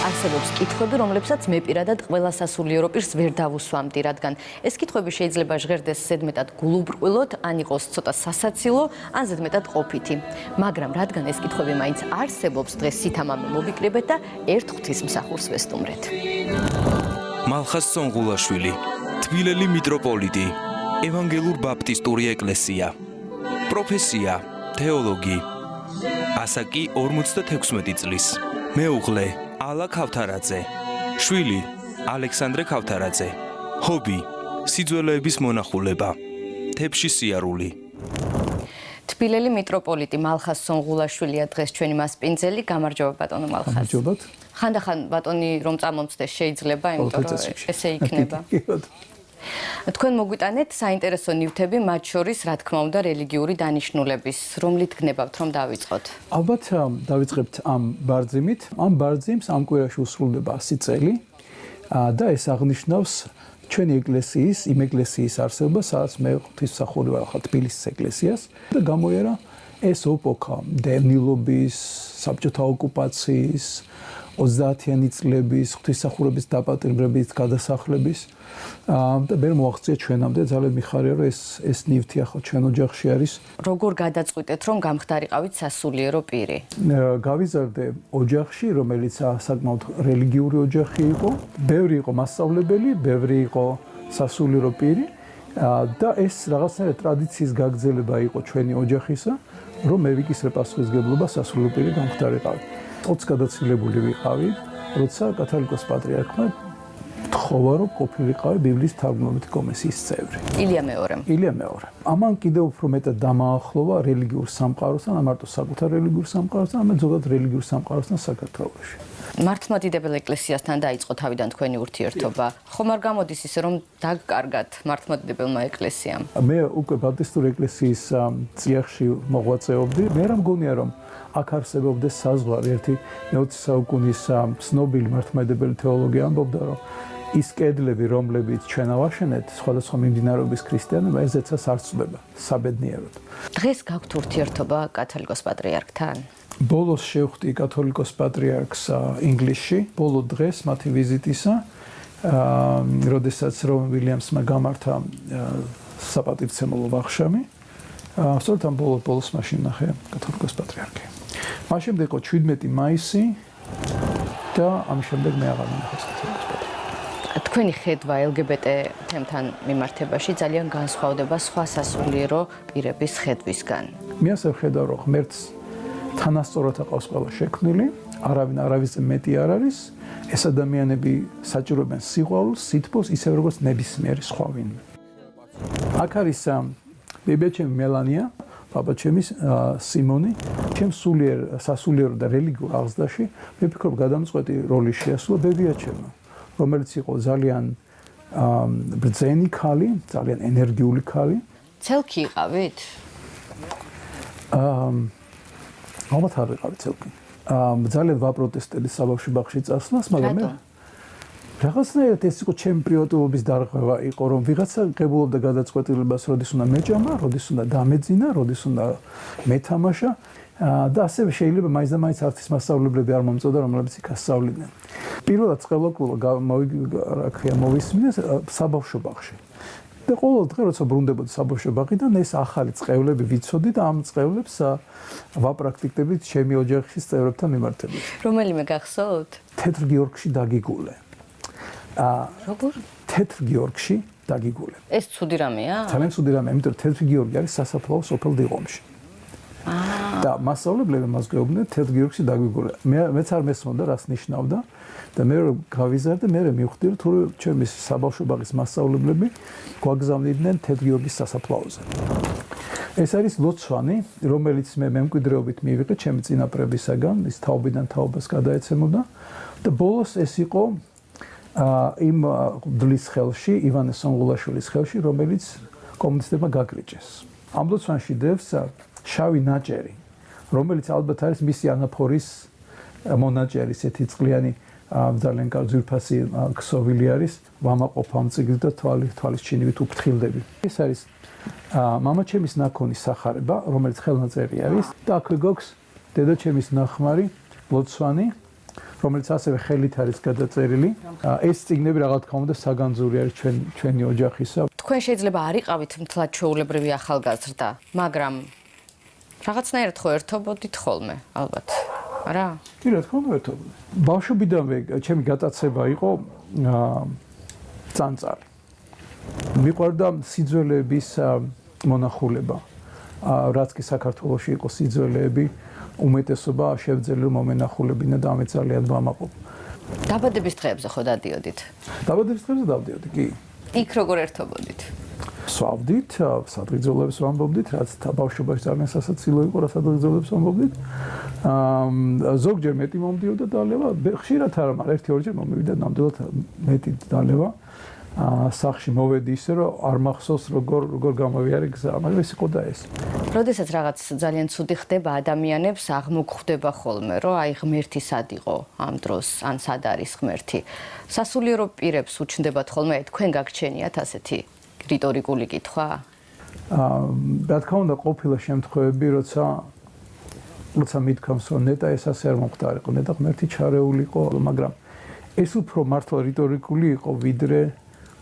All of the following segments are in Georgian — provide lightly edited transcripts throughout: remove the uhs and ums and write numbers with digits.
არსებობს კითხვები, რომლებსაც მე პირადად ყველა სასულიერო პირს ვერ დავუსვამდი, რადგან ეს კითხვები შეიძლება ჟღერდეს ზედმეტად გულუბრყვილოდ, ან იყოს ცოტა სასაცილო, ან ზედმეტად ყოფითი. მაგრამ რადგან ეს კითხვები მაინც არსებობს, დღეს სითამამე მოვიკრიბეთ და ერთ ღვთისმსახურს ვესტუმრეთ. მალხაზ სონღულაშვილი, თბილელი მიტროპოლიტი, ევანგელურ ბაპტისტური ეკლესია. პროფესია თეოლოგი. ასაკი 56 წლის. მეუღლე ალა ქავთარაძე. შვილი ალექსანდრე ქავთარაძე. ჰობი სიძველეების მონახულება. თებში სიარული. თბილელი მიტროპოლიტი მალხაზ სონღულაშვილია დღეს ჩვენი მასპინძელი. გამარჯობა ბატონო მალხაზ. გამარჯობათ. ხანდახან ბატონი რომ წამომწდეს შეიძლება, იმიტომ რომ ესე იქნება. თქვენ მოგვიტანეთ საინტერესო ნივთები, მათ შორის, რა თქმა უნდა, რელიგიური დანიშნულების, რომლით გნებავთ, რომ დავიწყოთ? ალბათ დავიწყებთ ამ ბარძიმით. ამ ბარძიმს ამ კვირაში უსრულდება 100 წელი და ეს აღნიშნავს ჩვენი ეკლესიის, იმ ეკლესიის არსებობას, სადაც მე ღვთისმსახური ვარ ახლა თბილისის ეკლესიას და გამოიერა ეს ეპოქა დევნილობის, საბჭოთა ოკუპაციის 30-იანი წლების ღვთისმსახურების დაპატიმრების, გადასახლების და მე მოაღწია ჩვენამდე ძალიან მიხარია რომ ეს ნივთი ახლა ჩვენ ოჯახში არის. როგორ გადაწყვიტეთ რომ გამხდარიყავით სასულიერო პირი? გავიზარდე ოჯახში, რომელიც საკმაოდ რელიგიური ოჯახი იყო. ბევრი იყო მასწავლებელი, ბევრი იყო სასულიერო პირი და ეს რაღაცნაირად ტრადიციის გაგრძელება იყო ჩვენი ოჯახისა, რომ მე ვიკისრე პასუხისმგებლობა სასულიერო პირი გამხდარიყავი. ოც გადაცილებული ვიყავი, როცა კათოლიკოს პატრიარქმა თხოვა რომ ყოფილიყავი ბიბლიის თარგმნობით კომისიის წევრი. ილია მეორე. ამან კიდევ უფრო მეტად დამაახლოვა რელიგიურ სამყაროსთან, არ მარტო საკუთარ რელიგიურ სამყაროსთან, არამედ ზოგადად რელიგიურ სამყაროსთან საქართველოში. მართლმადიდებელ ეკლესიასთან დაიწყო თავიდან თქვენი ურთიერთობა. ხომ არ გამოდის ისე რომ დაგკარგათ მართლმადიდებელმა ეკლესიამ? მე უკვე ბაპტისტური ეკლესიის წიაღში მოღვაწეობდი. მე რა მგონია რომ აქ არსებობდეს საზღვარი ერთი მე-20 საუკუნის ცნობილი მართლმადიდებელი თეოლოგი ამბობდა რომ ის კედლები რომლებიც ჩვენ ავაშენეთ სხვადასხვა მიმდინარეობის ქრისტიანობა ესეცას არ ცვლება საბედნიეროდ. დღეს გაქვთ ურთიერთობა კათოლიკოს პატრიარქთან? ბოლოს შევხვდი კათოლიკოს პატრიარქს ინგლისში, ბოლო დღეს მათი ვიზიტისა, როდესაც რომ ვილიამსმა გამართა საპატივცემულო ვახშამი, სწორედ ამ ბოლოს მაშინ ნახე კათოლიკოს პატრიარქი. მას შემდეგ იყო 17 მაისი და ამის შემდეგ მე აღარ მინახავს კათოლიკოს პატრიარქს. თქვენი ხედვა LGBT თემთან მიმართებაში ძალიან განსხვავდება სხვა სასულიერო პირების ხედვისგან. მე ასე ვხედავ რომ ღმერთს თანასწორად აყავს ყველა შექმნილი, არავინ არავის მეტი არ არის. ეს ადამიანები საჭიროებენ სიყვარულს, სითბოს, ისე როგორც ნებისმიერი სხვა ვინმე. აქ არის ბებიაჩემი მელანია, პაპაჩემის სიმონი, ჩემს სასულიერო და რელიგიურ აღზრდაში მე ვფიქრობ გადამწყვეტი როლი შეასრულა ბებიაჩემმა, რომელიც იყო ძალიან ბრძენი ქალი, ძალიან ენერგიული ქალი. ცელქი იყავით? ალბათ არ ვიყავი ცელკი. ძალიან ვაპროტესტებდი საბავშვო ბაღში წასვლას, მაგრამ მე რაღაცნაირად ეს იყო ჩემი პრივატულობის დარღვევა იყო, რომ ვიღაცა ღებულობდა გადაწყვეტილებას, როდის უნდა მეჭამა, როდის უნდა დამეძინა, როდის უნდა მეთამაშა და ასევე შეიძლება მაინც და მაინც არც ის მასწავლებლები არ მომწოდა, რომლებიც იქ ასწავლიდნენ. პირველად წყელაკულა მოვისმინე საბავშვო ბაღში. და ყოველ დღე როცა ბრუნდებოდი საბავშვო ბაღიდან, ეს ახალი წყევლები ვიცოდი და ამ წყევლებს ვაპრაქტიკდებით ჩემი ოჯახის წევრებთან მიმართებით. რომელიმე გახსოვთ? თეთრ გიორგში დაგიგულე. როგორ? თეთრ გიორგში დაგიგულე. ეს ცუდი რამეა? ძალიან ცუდი რამეა, იმიტომ რომ თეთრ გიორგი არის სასაფლაო სოფელ დიღომში. და მასწავლებლები მას გვეუბნებიან თეთრ გიორგში დაგიგულე. მეც არ მესმოდა რას ნიშნავდა და მე რომ გავიზარდე, მე მივხვდი რომ თუ ჩემი საბავშვო ბაღის მასწავლებლები გვაგზავნიდნენ თეთრ გიორგის სასაფლაოზე. ეს არის ლოცვანი, რომელიც მე მემკვიდრეობით მივიღე ჩემი წინაპრებისაგან, ის თაობიდან თაობას გადაეცემოდა და ბოლოს ეს იყო იმ დლის ხელში, ივანე სონღულაშვილის ხელში, რომელიც კომუნისტებმა გაგრიჭეს. ამ ლოცვანში დევს შავი ნაჭერი, რომელიც ალბათ არის მისი ანაფორის მონაჭერი, ესეთი წყლიანი ძალიან ძვირფასი ქსოვილი არის, ვამაყობ ამ წიგნს და თვალის ჩინივით უფრთხილდები. ეს არის მამაჩემის ნაქონის სახარება, რომელიც ხელნაწერი არის და აქვე გვაქვს დედაჩემის ნახმარი, ლოცვანი, რომელიც ასევე ხელით არის გადაწერილი. ეს წიგნები რა თქმა უნდა საგანძური არის ჩვენი ოჯახისა. თქვენ შეიძლება არ იყავით მთლად ჩვეულებრივი ახალგაზრდა, მაგრამ რაღაცნაირად ხო ერთობოდით ხოლმე, ალბათ. არა? კი, რა თქმა უნდა ერთობოდი. ბავშვობიდანვე ჩემი გატაცება იყო წანწალი. მიყვარდა სიძველეების მონახულება. რაც კი საქართველოში იყო სიძველეები, უმეტესობა შევძელი რომ მომენახულებინა და ამე ძალიან ვამაყობ. დაბადების დღეებზე ხო დადიოდით? დაბადების დღეებზე დავდიოდი, კი. იქ როგორ ერთობოდით? სვავდით, სადღეგრძელოებს ვამბობდით, რაც ბავშვობაში ძალიან სასაცილო იყო, რა სადღეგრძელოებს ვამბობდით. ზოგჯერ მეტი მომდიოდა დალევა, ხშირად არა, მაგრამ 1-2 ჯერ მომივიდა ნამდვილად მეტი დალევა. სახში მოვედი ისე რომ არ მახსოვს როგორ გამოვიარე გზა, მაგრამ ეს იყო და ეს. როდესაც რაღაც ძალიან ცუდი ხდება ადამიანებს, აღმოგვხვდება ხოლმე, რომ აი ღმერთი სად იყო ამ დროს, ან სად არის ღმერთი. სასულიერო პირებს უჩნდებათ ხოლმე, თქვენ გაგჩენიათ ასეთი რიტორიკული კითხვა? რა თქმა უნდა, ყოფილა შემთხვევები, როცა მithქვამს, რომ ნეტა ეს ასე არ მომხდარიყო, ნეტა ღმერთი ჩარეული იყო, მაგრამ ეს უფრო მართლა რიტორიკული იყო,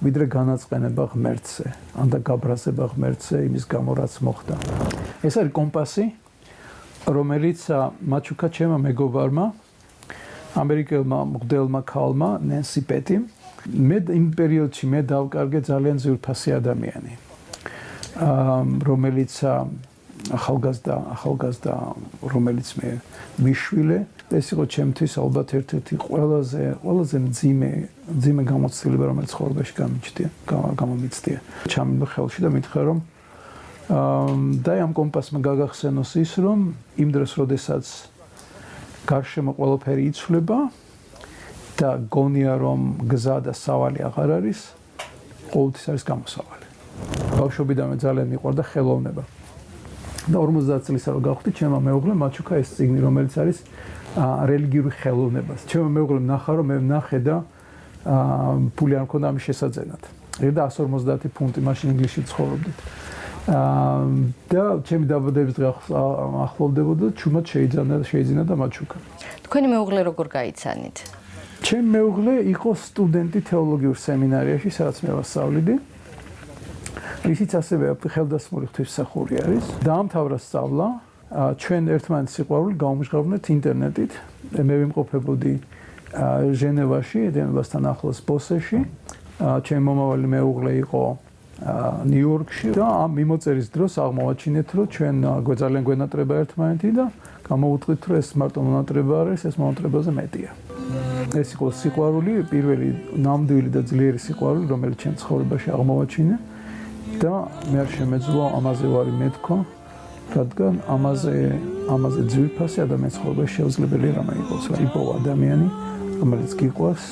ვიდრე განაწყენება ღმერთზე, ან და გაბრაზება ღმერთზე იმის გამო, რაც მოხდა. ეს არის კომპასი, რომელიც მაჩუკა ჩემმა მეგობარმა, ამერიკელმა მღვდელმა ქალმა, ნენსი პეტიმ, მე იმ პერიოდში მე დავკარგე ძალიან ძვირფასი ადამიანი. რომელიც ახალგაზრდა, რომელიც მე მიშვილე, ეს იყო ჩემთვის ალბათ ერთ-ერთი ყველაზე მძიმე გამოცდილება, რომელიც ცხოვრებაში გამომიცდია. ჩამიგდო ხელში და მითხრა, რომ და ამ კომპასმა გაგახსენოს ის, რომ იმ დროს, როდესაც გარშემო ყველაფერი იცვლება და გონია, რომ გზა და სავალი აღარ არის, ყოველთვის არის გამოსავალი. ბავშვობიდანვე ძალიან მიყვარდა ხელოვნება. და 50 წლისა რო გავხდი, ჩემმა მეუღლემ მაჩუკა ეს წიგნი, რომელიც არის რელიგიური ხელოვნებას. ჩემმა მეუღლემ ნახა, რომ მე ვნახე და ფული არ მქონდა ამის შესაძენად. ერდა 150 ფუნტი, მაშინ ინგლისში ცხოვრობდით. და ჩემი დაბადების დღე ახლოვდებოდა, ჩუმად შეიძინა და მაჩუკა. თქვენი მეუღლე როგორ გაიცანით? ჩემი მეუღლე იყო სტუდენტი თეოლოგიურ სემინარიაში, სადაც მე ვასწავლიდი. ისიც ასევე ხელდასმული ღვთისმსახური არის. დაამთავრა სწავლა. ჩვენ ერთმანეთს სიყვარული გავუმჟღავნეთ ინტერნეტით. მე ვიმყოფებოდი ჟენევაში, ჟენევასთან ახლოს ბოსეში. ჩემი მომავალი მეუღლე იყო ნიუ-იორკში და ამ მიმოწერის დროს აღმოვაჩინეთ, რომ ჩვენ ძალიან გვენატრება ერთმანეთი და გამოვუწყდით, რომ ეს მარტო მონატრება არის, ეს მონატრებაზე მეტია. ეს იყო სიყვარული, პირველი ნამდვილი და ძლიერი სიყვარული, რომელიც ჩემ ცხოვრებაში აღმოვაჩინე. და მე არ შემეძლო ამაზე ვარი მეთქვა, რადგან ამაზე ძვირფასი ადამიანის ცხოვრებაში შეუძლებელი რამე იყოს, რა იპოვა ადამიანი, რომელიც გიყვარს,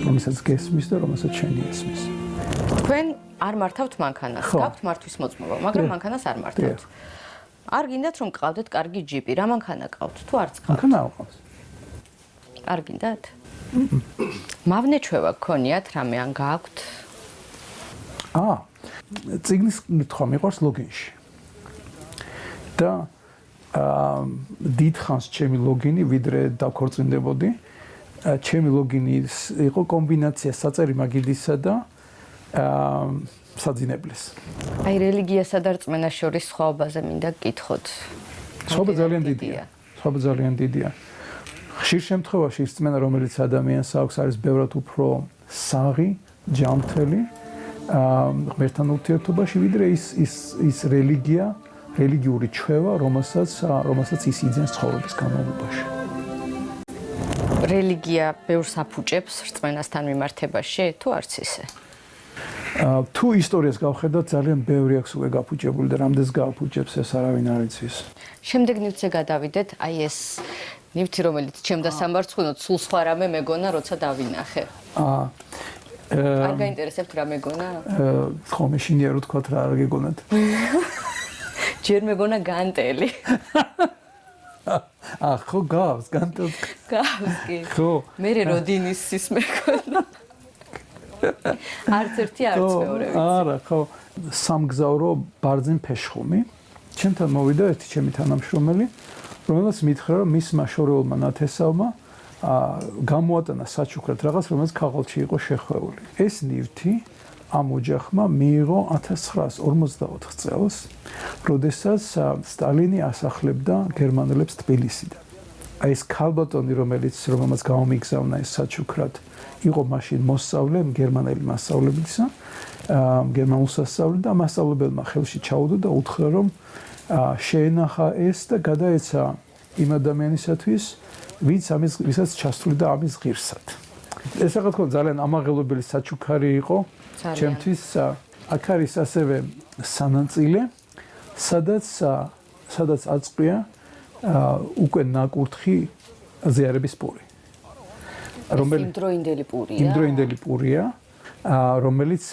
რომელსაც გესმის და რომელსაც შენი ესმის. თქვენ არ მართავთ მანქანას, გაქვთ მართვის მოწმობა, მაგრამ მანქანას არ მართავთ. არ გინდათ რომ გყავდეთ კარგი ჯიპი, რა მანქანა გყავთ თუ არც გყავთ? მანქანა არ გყავს. არ გინდათ? მავნეჩვევა გქონიათ რამე ან გაქვთ? წიგნის კითხვა მიყვარს ლოგინში. და დიდხანს ჩემი ლოგინი ვიდრე დაქორწინდებოდი. ჩემი ლოგინი იყო კომბინაცია საწერი მაგიდისა და საძინებლის. აი რელიგიასა და რწმენას შორის სხვაობაზე მინდა გკითხოთ. სხვაობა ძალიან დიდია. ხშირ შემთხვევაში რწმენა, რომელიც ადამიანს აქვს, არის ბევრად უფრო საღი, ჯანმრთელი ღმერთთან ურთიერთობაში, ვიდრე ის რელიგიური ჩვევა, რომელსაც ის იძენს ცხოვრების განმავლობაში. რელიგია ბევრს აფუჭებს რწმენასთან მიმართებაში, თუ არც ისე? თუ ისტორიას გავხედოთ, ძალიან ბევრი აქვს უკვე გაფუჭებული და რამდენს გააფუჭებს, ეს არავინ არ იცის. შემდეგ ნივთზე გადავიდეთ, აი ეს ნივთი, რომელიც ჩემდა სამარცხვინოდ, სულ სხვა რამე მეგონა, როცა დავინახე. არ გაინტერესებთ რა მეგონა? ხო, მეშინია რო თქვა რა არ გეგონათ. ჯერ მეგონა განტელი. ხო, გავს, განტელი. გავს კი. ხო. მე როდინისის მეგონა. არც ერთი არც მეორე ვიცი. არა, ხო. სამგზავრო ბარძიმ ფეშხუმი. ჩემთან მოვიდა ერთი ჩემი თანამშრომელი, რომელსაც მითხრა, რომ მისმა შორეულმა ნათესავმა გამოატანა საჩუქრად რაღაც, რომელიც ქაღალდში იყო შეხვეული. ეს ნივთი ამ ოჯახმა მიიღო 1954 წელს, როდესაც სტალინი ასახლებდა გერმანელებს თბილისიდან. აი ეს ქალბატონი, რომელმაც გამომიგზავნა ეს საჩუქრად, იყო მაშინ მოსწავლე გერმანელი მასწავლებელისა, გერმანულ სასწავლებლად და მასწავლებელმა ხელში ჩაუდო და უთხრა, რომ შეენახა ეს და გადაეცა იმ ადამიანისათვის, ვისაც ჩასწვლიდა ამის ღირსად. ეს რა თქმა უნდა ძალიან ამაღელვებელი საჩუქარი იყო ჩემთვის. აქ არის ასევე სანანწილე, სადაც აწყვია უკვე ნაკურთხი ზიარების პური. იმდროინდელი პურია, რომელიც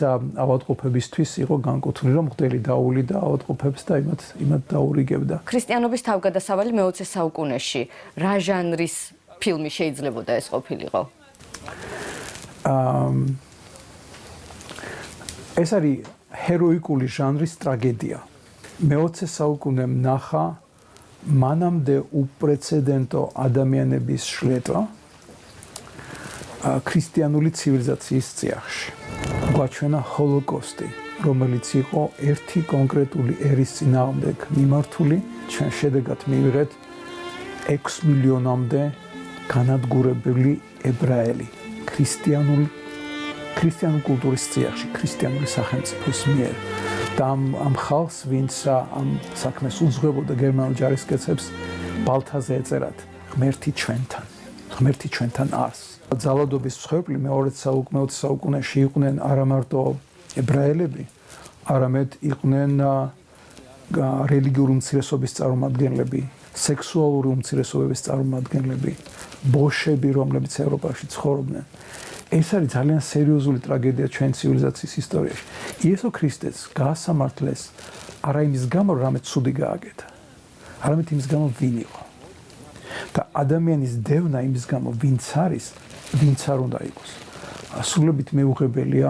ავადმყოფებისთვის იყო განკუთვნილი, რომ მღვდელი დაუვლიდა ავადმყოფებს და იმათ დაურიგებდა. ქრისტიანობის თავგადასავალი მე-20 საუკუნეში რა ჟანრის ფილმი შეიძლებოდა ეს ყოფილიყო? ეს არის ჰეროიკული ჟანრის ტრაგედია. მე-20 საუკუნემ ნახა მანამდე უპრეცედენტო ადამიანების შლეტვა ქრისტიანული ცივილიზაციის წიაღში. გვაჩვენა ჰოლოკოსტი, რომელიც იყო ერთი კონკრეტული ერის წინააღმდეგ მიმართული. ჩვენ შედეგად მივიღეთ 6 მილიონამდე განადგურებული ებრაელი ქრისტიანული კულტურის წიაღში, ქრისტიანული სახელმწიფოს მიერ. და ამ ხალხს, ვინც ამ საქმეს უძღვებოდა გერმანულ ჯარისკაცებს, ბალთაზე ეწერათ ღმერთი ჩვენთან არს. ძალადობის მსხვერპლი მე-20 საუკუნეში იყვნენ არა მარტო ებრაელები, არამედ იყვნენ რელიგიური უმცირესობის წარმომადგენლები, სექსუალური უმცირესობების წარმომადგენლები, ბოშები, რომლებიც ევროპაში ცხოვრობდნენ. ეს არის ძალიან სერიოზული ტრაგედია ჩვენ ცივილიზაციის ისტორიაში. იესო ქრისტეს გაასამართლეს არა იმის გამო, რომ რამე ცუდი გააკეთა, არამედ იმის გამო, ვინ იყო. და ადამიანის დევნა იმის გამო, ვინც არის, ვინც არ უნდა იყოს. სრულებით მეუღებელია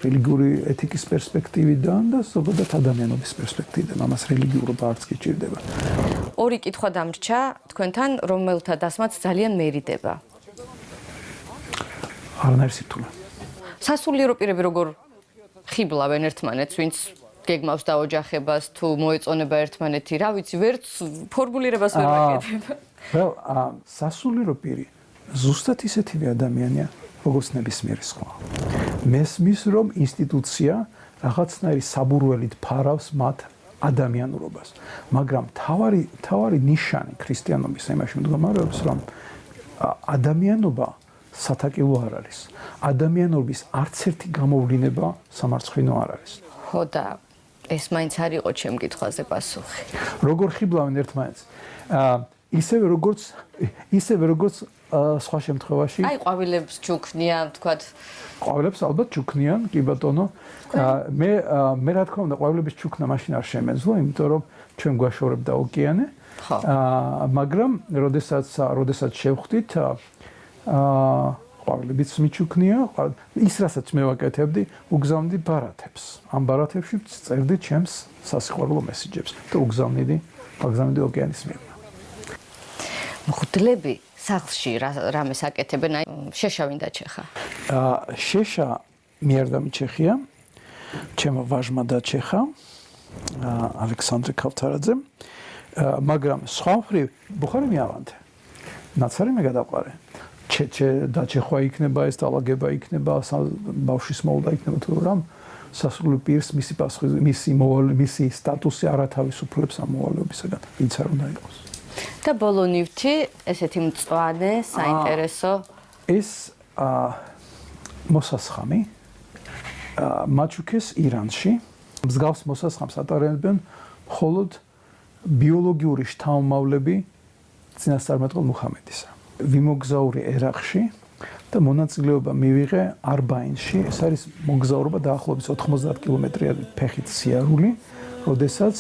რელიგიური ეთიკის პერსპექტივიდან და ზოგადად ადამიანობის პერსპექტივიდან. ამას რელიგიურობა არც კი ჭირდება. ორი კითხვა დამრჩა თქვენთან, რომელთა დასმაც ძალიან მერიდება. არანაირ სირთულე. სასულიერო პირები როგორ ხიბლავენ ერთმანეთს, ვინც გეგმავს დაოჯახებას თუ მოეწონება ერთმანეთი, რა ვიცი, ვერც ფორმულირებას ვერ ვაკეთებ. სასულიერო პირი ზუსტად ისეთივე ადამიანია, როგორც ნებისმიერი სხვა. მესმის, რომ ინსტიტუცია რაღაცნაირი საბურველით ფარავს მათ ადამიანურობას, მაგრამ თავარი ნიშანი ქრისტიანობის იმაში მდგომარეობს, რომ ადამიანობა სათაკილო არ არის. ადამიანობის არც ერთი გამოვლინება სამარცხვინო არ არის. ხო და ეს მაინც არ იყო ჩემ კითხვაზე პასუხი. როგორ ხიბლავენ ერთმანეთს? ისევე როგორც სხვა შემთხვევაში. აი, ყვავილებს ჩუქნიან, თქვათ. ყვავილებს ალბათ ჩუქნიან, კი ბატონო. მე რა თქმა უნდა, ყვავილების ჩუქნა მაშინ არ შემეძლო, იმიტომ რომ ჩვენ გვაშორებდა ოკეანე. ხო. მაგრამ როდესაც შევხვდით ყვავილებიც მიჩუქნია, ის რასაც მე ვაკეთებდი, უგზავნდი ბარათებს. ამ ბარათებში წერდი ჩემს სასიყვარულო მესიჯებს და უგზავნიდი ოკეანის მიღმა. მღვდლები სახლში რამეს აკეთებენ, აი შეშავინ დაჩეხა. შეშა მე არ დამიჩეხია, ჩემო ვაჟმა დაჩეხა, ალექსანდრე ქავთარაძემ, მაგრამ სხვა მხრივ ბუხარი მიავანთე. ნაცარი მე გადაყარე. დაჩეხვა იქნება, ეს დაალაგება იქნება, ბავშვის მოვლა იქნება თუ რამ, სასულიერო პირს მისი სტატუსი არათავისუფლებს ამ მოვალეობისაგან, ვინც არ უნდა იყოს. და ბოლო ნივთი, ესეთი მწვანე, საინტერესო. ეს მოსასხამი მაჩუქეს ირანში. მსგავს მოსასხამს ატარებენ მხოლოდ ბიოლოგიური შთამომავლები წინასწარმეტყველ მუჰამედისა. ვიმოგზაური ერაყში და მონაწილეობა მივიღე არბაინში. ეს არის მოგზაურობა დაახლოებით 90 კილომეტრიანი ფეხით სიარული, როდესაც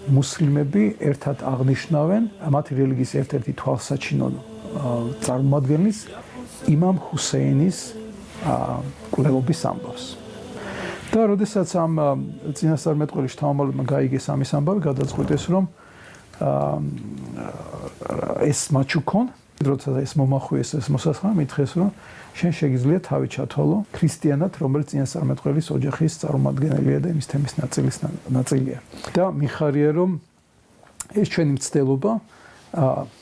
მუსლიმები ერთად აღნიშნავენ მათი რელიგიის ერთ-ერთი თვალსაჩინო წარმომადგენლის იმამ ჰუსეინის კვლევობის ამბავს. და როდესაც ამ წინასწარმეტყველი შთამომავლებმა გაიგეს ამის ამბავი, გადაწყვიტეს, რომ ეს მაჩუქონ როცა ეს მომახვიეს ეს მოსასხამი მითხეს რომ შენ შეგიძლია თავი ჩათვალო ქრისტიანად რომელიც წინასწარმეტყველის ოჯახის წარმომადგენელია და იმის თემის ნაწილია და მიხარია რომ ეს ჩვენი მცდელობა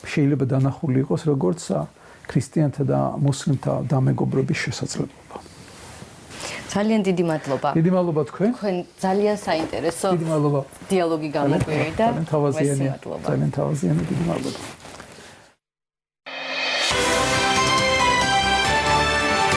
შეიძლება დანახული იყოს როგორც ქრისტიანთა და მუსლიმთა დამეგობრობის შესაძლებლობა. ძალიან დიდი მადლობა. დიდი მადლობა თქვენ. თქვენ ძალიან საინტერესო დიდი მადლობა. დიალოგი გამოგვივიდა. ძალიან თავაზიანი. დიდი მადლობა.